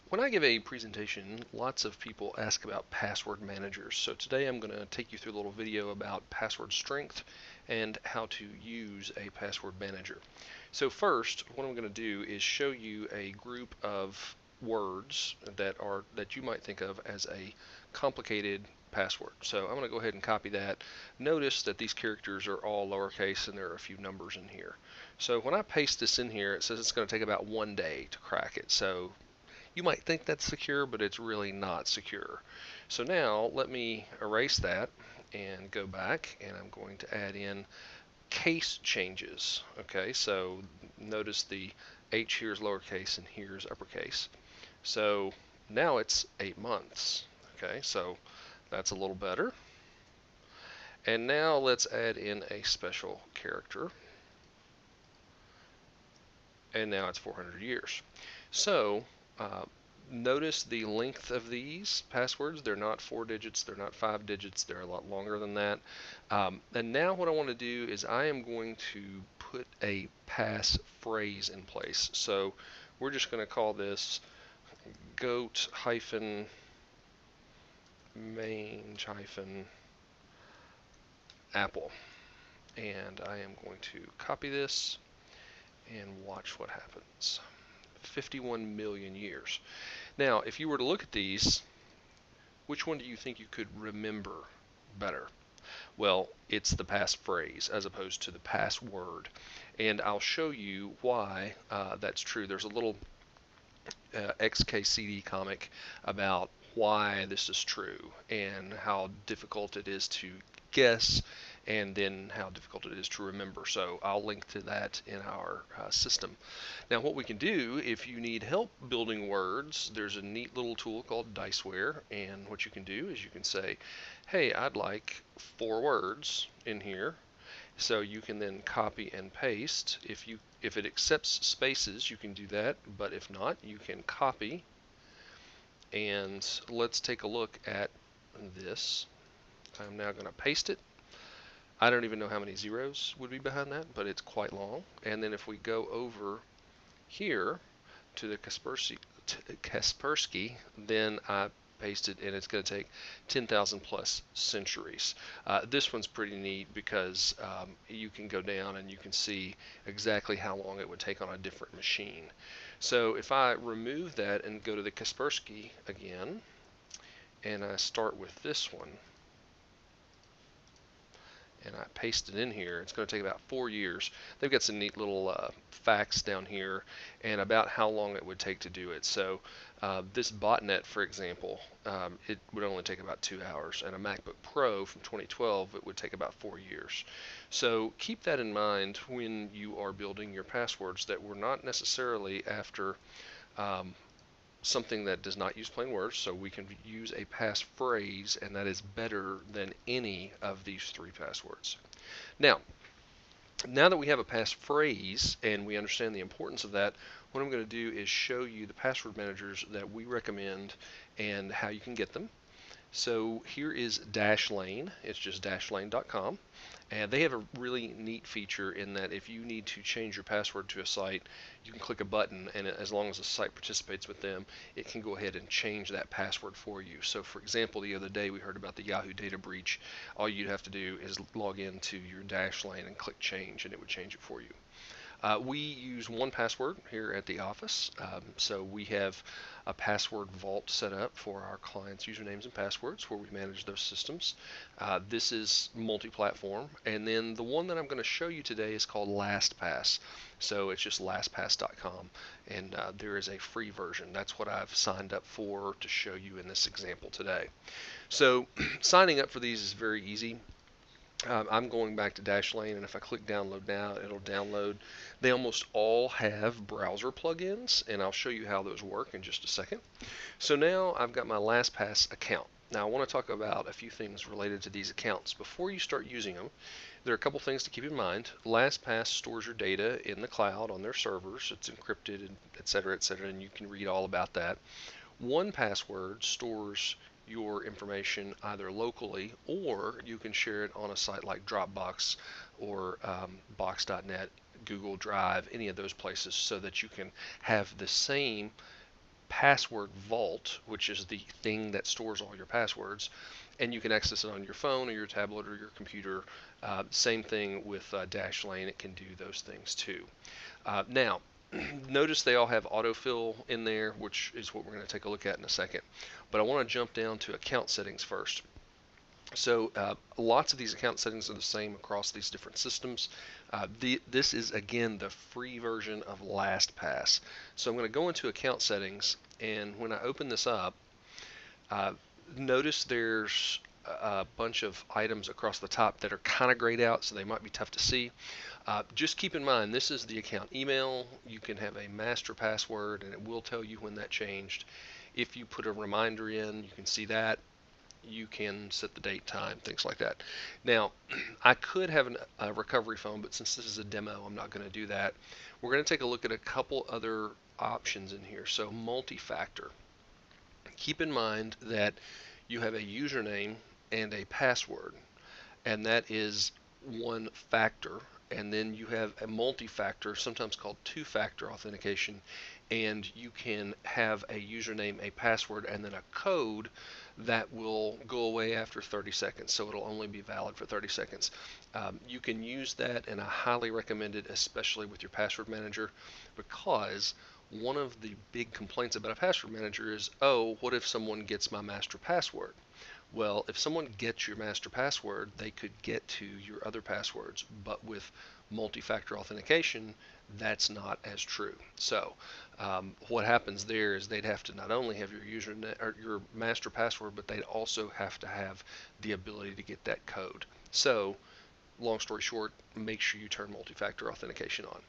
When I give a presentation, lots of people ask about password managers. So today I'm going to take you through a little video about password strength and how to use a password manager. So first, what I'm going to do is show you a group of words that you might think of as a complicated password. So I'm going to go ahead and copy that. Notice that these characters are all lowercase and there are a few numbers in here. So when I paste this in here, it says it's going to take about 1 day to crack it. So you might think that's secure, but it's really not secure. So now let me erase that and go back, and I'm going to add in case changes. Okay, so notice the H here is lowercase and here is uppercase. So now it's 8 months. Okay, so that's a little better. And now let's add in a special character. And now it's 400 years. So notice the length of these passwords. They're not 4 digits, they're not 5 digits, they're a lot longer than that. And now what I want to do is I am going to put a passphrase in place. So we're just going to call this goat hyphen mange hyphen apple. And I am going to copy this and watch what happens. 51 million years. Now, if you were to look at these, which one do you think you could remember better? Well, it's the passphrase as opposed to the password. And I'll show you why that's true. There's a little XKCD comic about why this is true and how difficult it is to guess and then how difficult it is to remember. So I'll link to that in our system. Now what we can do if you need help building words, there's a neat little tool called Diceware, and what you can do is you can say, hey, I'd like 4 words in here. So you can then copy and paste. If it accepts spaces, you can do that, but if not, you can copy. And let's take a look at this. I'm now going to paste it. I don't even know how many zeros would be behind that, but it's quite long. And then if we go over here to the Kaspersky, then I paste it, and it's going to take 10,000 plus centuries. This one's pretty neat because you can go down and you can see exactly how long it would take on a different machine. So if I remove that and go to the Kaspersky again, and I start with this one, and I paste it in here, it's going to take about 4 years. They've got some neat little facts down here and about how long it would take to do it. So this botnet, for example, it would only take about 2 hours, and a MacBook Pro from 2012, it would take about 4 years. So keep that in mind when you are building your passwords, that we're not necessarily after something that does not use plain words, so we can use a passphrase, and that is better than any of these 3 passwords. Now that we have a passphrase and we understand the importance of that, what I'm going to do is show you the password managers that we recommend and how you can get them. So here is Dashlane. It's just dashlane.com. And they have a really neat feature in that if you need to change your password to a site, you can click a button, and as long as the site participates with them, it can go ahead and change that password for you. So for example, the other day we heard about the Yahoo data breach. All you'd have to do is log into your Dashlane and click change, and it would change it for you. We use 1Password here at the office, so we have a password vault set up for our clients' usernames and passwords where we manage those systems. This is multi-platform, and then the one that I'm going to show you today is called LastPass. So it's just lastpass.com, and there is a free version. That's what I've signed up for to show you in this example today. So signing up for these is very easy. I'm going back to Dashlane, and if I click download now, it'll download. They almost all have browser plugins, and I'll show you how those work in just a second. So now I've got my LastPass account. Now I want to talk about a few things related to these accounts. Before you start using them, there are a couple things to keep in mind. LastPass stores your data in the cloud on their servers. It's encrypted, and et cetera, and you can read all about that. 1Password stores your information either locally, or you can share it on a site like Dropbox or Box.net, Google Drive, any of those places, so that you can have the same password vault, which is the thing that stores all your passwords, and you can access it on your phone or your tablet or your computer. Same thing with Dashlane, it can do those things too. Now, notice they all have autofill in there, which is what we're going to take a look at in a second. But I want to jump down to account settings first. So lots of these account settings are the same across these different systems. This is again the free version of LastPass. So I'm going to go into account settings, and when I open this up, uh, notice there's a bunch of items across the top that are kind of grayed out, so they might be tough to see. Just keep in mind, this is the account email. You can have a master password, and it will tell you when that changed. If you put a reminder in, you can see that. You can set the date, time, things like that. Now, I could have a recovery phone, but since this is a demo, I'm not going to do that. We're going to take a look at a couple other options in here. So multi-factor. Keep in mind that you have a username and a password, and that is one factor. And then you have a multi-factor, sometimes called two-factor authentication, and you can have a username, a password, and then a code that will go away after 30 seconds. So it'll only be valid for 30 seconds. You can use that, and I highly recommend it, especially with your password manager, because one of the big complaints about a password manager is, oh, what if someone gets my master password? Well, if someone gets your master password, they could get to your other passwords, but with multi-factor authentication, that's not as true. So what happens there is they'd have to not only have your username or your master password, but they'd also have to have the ability to get that code. So long story short, make sure you turn multi-factor authentication on.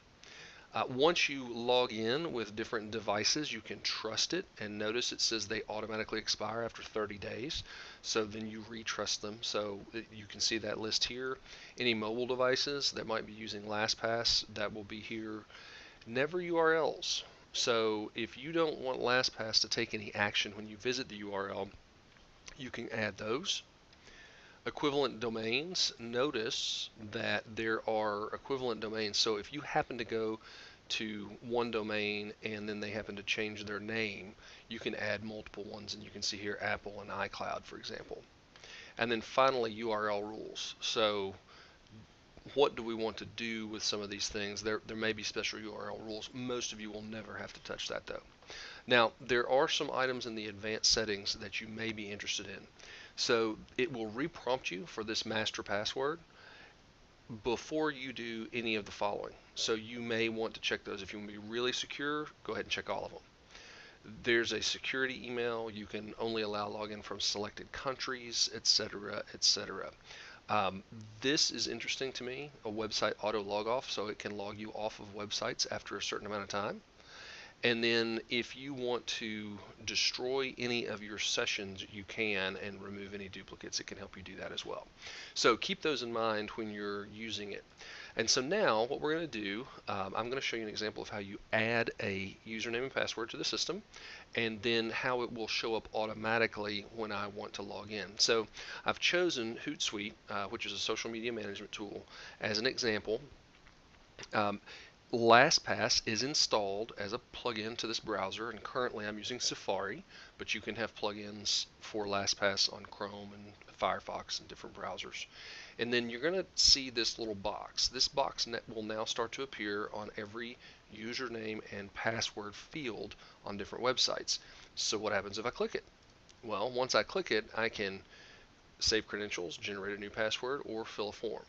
Once you log in with different devices, you can trust it, and notice it says they automatically expire after 30 days. So then you retrust them. So you can see that list here. Any mobile devices that might be using LastPass, that will be here. Never URLs. So if you don't want LastPass to take any action when you visit the URL, you can add those. Equivalent domains, notice that there are equivalent domains. So if you happen to go to one domain and then they happen to change their name, you can add multiple ones, and you can see here Apple and iCloud, for example. And then finally, URL rules. So what do we want to do with some of these things? There may be special URL rules. Most of you will never have to touch that though. Now, there are some items in the advanced settings that you may be interested in. So it will reprompt you for this master password before you do any of the following. So you may want to check those. If you want to be really secure, go ahead and check all of them. There's a security email. You can only allow login from selected countries, etc., etc. This is interesting to me, a website auto log off, so it can log you off of websites after a certain amount of time. And then if you want to destroy any of your sessions, you can, and remove any duplicates. It can help you do that as well. So keep those in mind when you're using it. And so now what we're going to do, I'm going to show you an example of how you add a username and password to the system, and then how it will show up automatically when I want to log in. So I've chosen Hootsuite, which is a social media management tool, as an example. LastPass is installed as a plugin to this browser, and currently I'm using Safari, but you can have plugins for LastPass on Chrome and Firefox and different browsers. And then you're going to see this little box. This box will now start to appear on every username and password field on different websites. So what happens if I click it? Well, once I click it, I can save credentials, generate a new password, or fill a form.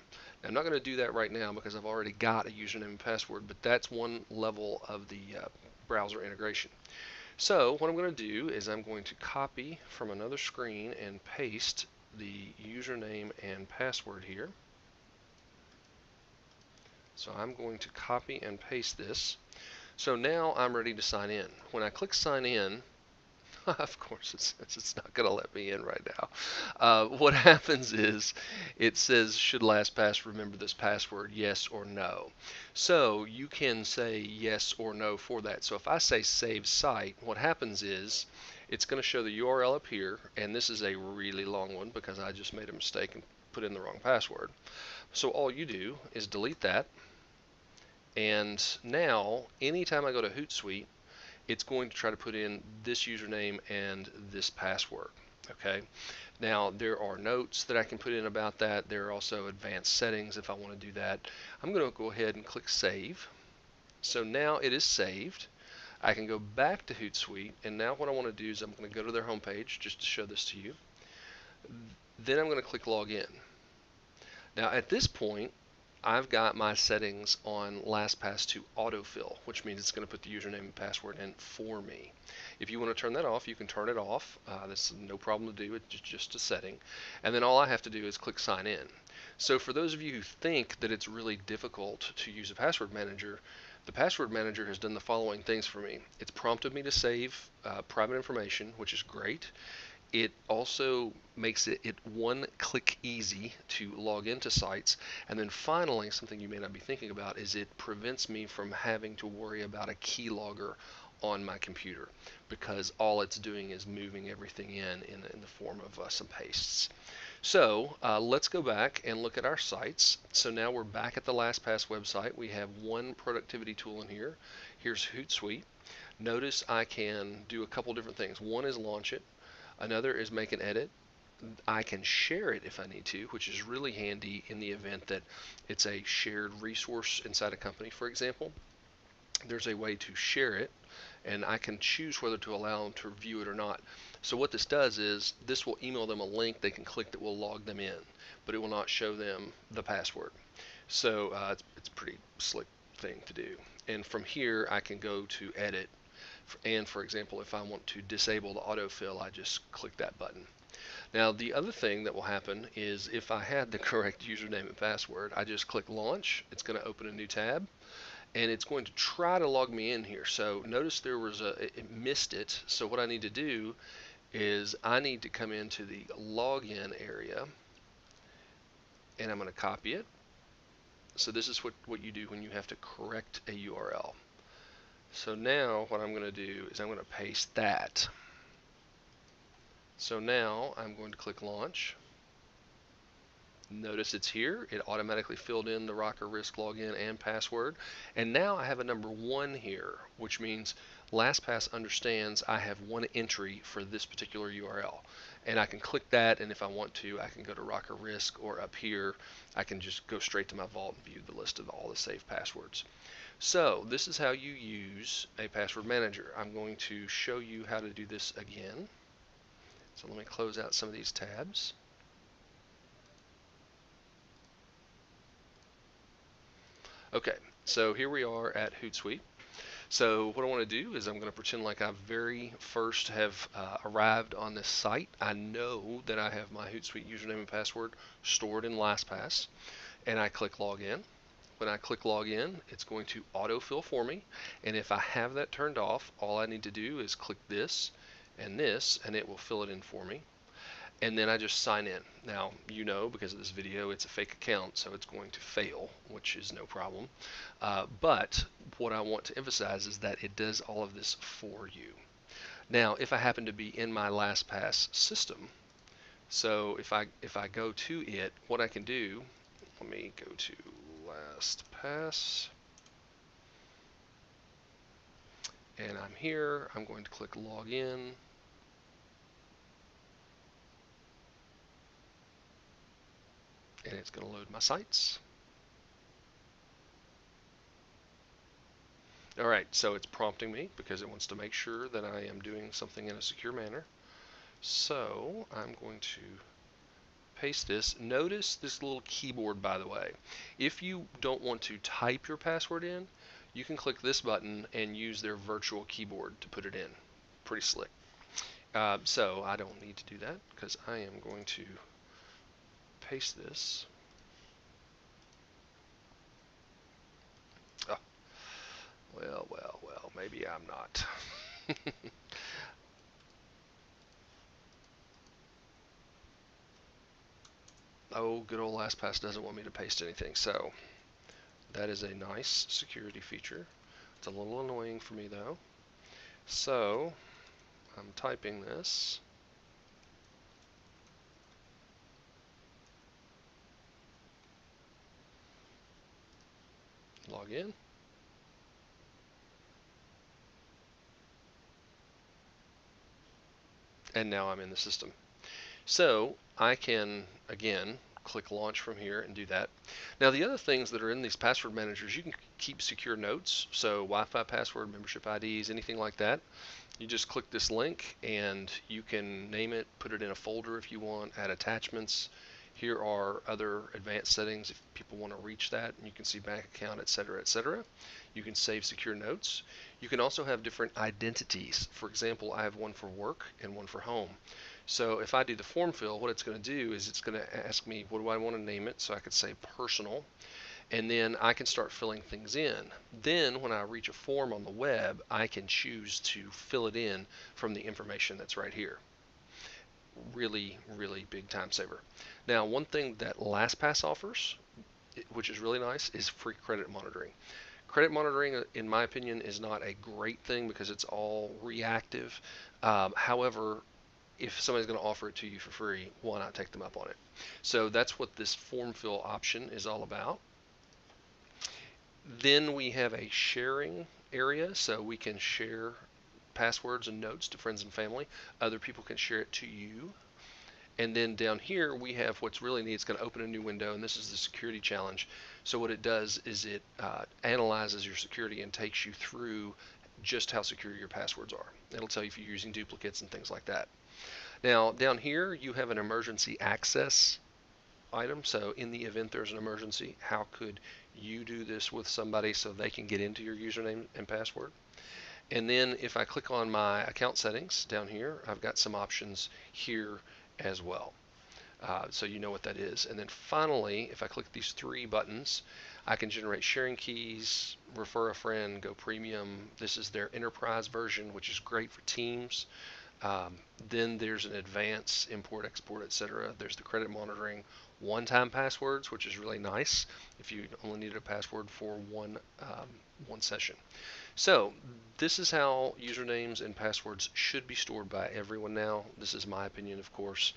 Now, I'm not going to do that right now because I've already got a username and password, but that's one level of the browser integration. So what I'm going to do is I'm going to copy from another screen and paste the username and password here. So I'm going to copy and paste this. So now I'm ready to sign in. When I click sign in, of course, it's not going to let me in right now. What happens is it says, should LastPass remember this password, yes or no? So you can say yes or no for that. So if I say save site, what happens is it's going to show the URL up here, and this is a really long one because I just made a mistake and put in the wrong password. So all you do is delete that, and now anytime I go to Hootsuite, it's going to try to put in this username and this password. Okay, now there are notes that I can put in about that. There are also advanced settings if I want to do that. I'm going to go ahead and click save. So now it is saved. I can go back to Hootsuite, and now what I want to do is I'm going to go to their homepage just to show this to you. Then I'm going to click login. Now at this point, I've got my settings on LastPass to autofill, which means it's going to put the username and password in for me. If you want to turn that off, you can turn it off. That's no problem to do. It's just a setting. And then all I have to do is click sign in. So for those of you who think that it's really difficult to use a password manager, the password manager has done the following things for me. It's prompted me to save private information, which is great. It also makes it one click easy to log into sites. And then finally, something you may not be thinking about is it prevents me from having to worry about a keylogger on my computer, because all it's doing is moving everything in the form of some pastes. So let's go back and look at our sites. So now we're back at the LastPass website. We have one productivity tool in here. Here's Hootsuite. Notice I can do a couple different things. One is launch it. Another is make an edit. I can share it if I need to, which is really handy in the event that it's a shared resource inside a company, for example. There's a way to share it, and I can choose whether to allow them to view it or not. So what this does is this will email them a link they can click that will log them in, but it will not show them the password. So it's a pretty slick thing to do. And from here, I can go to edit. And for example, if I want to disable the autofill, I just click that button. Now the other thing that will happen is if I had the correct username and password, I just click launch. It's going to open a new tab, and it's going to try to log me in here. So notice there was it missed it. So what I need to do is I need to come into the login area, and I'm going to copy it. So this is what you do when you have to correct a URL. So now what I'm going to do is I'm going to paste that. So now I'm going to click launch. Notice it's here. It automatically filled in the Rocker Risk login and password. And now I have a number 1 here, which means LastPass understands I have one entry for this particular URL. And I can click that, and if I want to, I can go to Rocker Risk, or up here, I can just go straight to my vault and view the list of all the saved passwords. So this is how you use a password manager. I'm going to show you how to do this again. So let me close out some of these tabs. Okay, so here we are at Hootsuite. So what I want to do is I'm going to pretend like I very first have arrived on this site. I know that I have my Hootsuite username and password stored in LastPass, and I click login. When I click login, it's going to autofill for me, and if I have that turned off, all I need to do is click this, and it will fill it in for me. And then I just sign in. Now, you know, because of this video, it's a fake account, so it's going to fail, which is no problem. But what I want to emphasize is that it does all of this for you. Now, if I happen to be in my LastPass system, so if I go to it, what I can do, let me go to LastPass, and I'm here. I'm going to click login. And it's going to load my sites. Alright, so it's prompting me because it wants to make sure that I am doing something in a secure manner. So I'm going to paste this. Notice this little keyboard, by the way. If you don't want to type your password in, you can click this button and use their virtual keyboard to put it in. Pretty slick. So I don't need to do that because I am going to paste this. Oh, well, maybe I'm not. Oh, good old LastPass doesn't want me to paste anything, so that is a nice security feature. It's a little annoying for me though. So I'm typing this. Log in. and now I'm in the system. So I can, again, click launch from here and do that. Now the other things that are in these password managers, you can keep secure notes, so Wi-Fi password, membership IDs, anything like that. You just click this link and you can name it, put it in a folder if you want, add attachments. Here are other advanced settings if people want to reach that, and you can see bank account, etc., etc. You can save secure notes. You can also have different identities. For example, I have one for work and one for home. So if I do the form fill, what it's going to do is it's going to ask me what do I want to name it, so I could say personal, and then I can start filling things in. Then when I reach a form on the web, I can choose to fill it in from the information that's right here. Really, really big time saver. Now, one thing that LastPass offers, which is really nice, is free credit monitoring. Credit monitoring, in my opinion, is not a great thing because it's all reactive. However, if somebody's going to offer it to you for free, why not take them up on it? So that's what this form fill option is all about. Then we have a sharing area, so we can share passwords and notes to friends and family. Other people can share it to you. And then down here we have what's really neat. It's going to open a new window, and this is the security challenge. So what it does is it analyzes your security and takes you through just how secure your passwords are. It'll tell you if you're using duplicates and things like that. Now down here you have an emergency access item. So in the event there's an emergency, how could you do this with somebody so they can get into your username and password? And then if I click on my account settings down here, I've got some options here as well. So you know what that is. And then finally, if I click these three buttons, I can generate sharing keys, refer a friend, go premium. This is their enterprise version, which is great for teams. Then there's an advanced import, export, etc. There's the credit monitoring, one-time passwords, which is really nice if you only needed a password for one session. So this is how usernames and passwords should be stored by everyone now. This is my opinion, of course.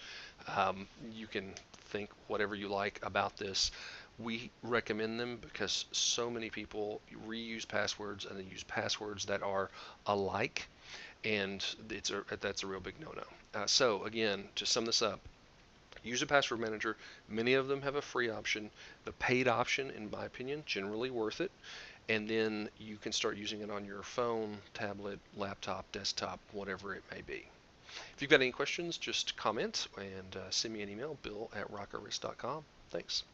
You can think whatever you like about this. We recommend them because so many people reuse passwords and they use passwords that are alike, and that's a real big no-no. So again, to sum this up, use a password manager. Many of them have a free option. The paid option, in my opinion, generally worth it. And then you can start using it on your phone, tablet, laptop, desktop, whatever it may be. If you've got any questions, just comment and send me an email, bill@rockerrisk.com. Thanks.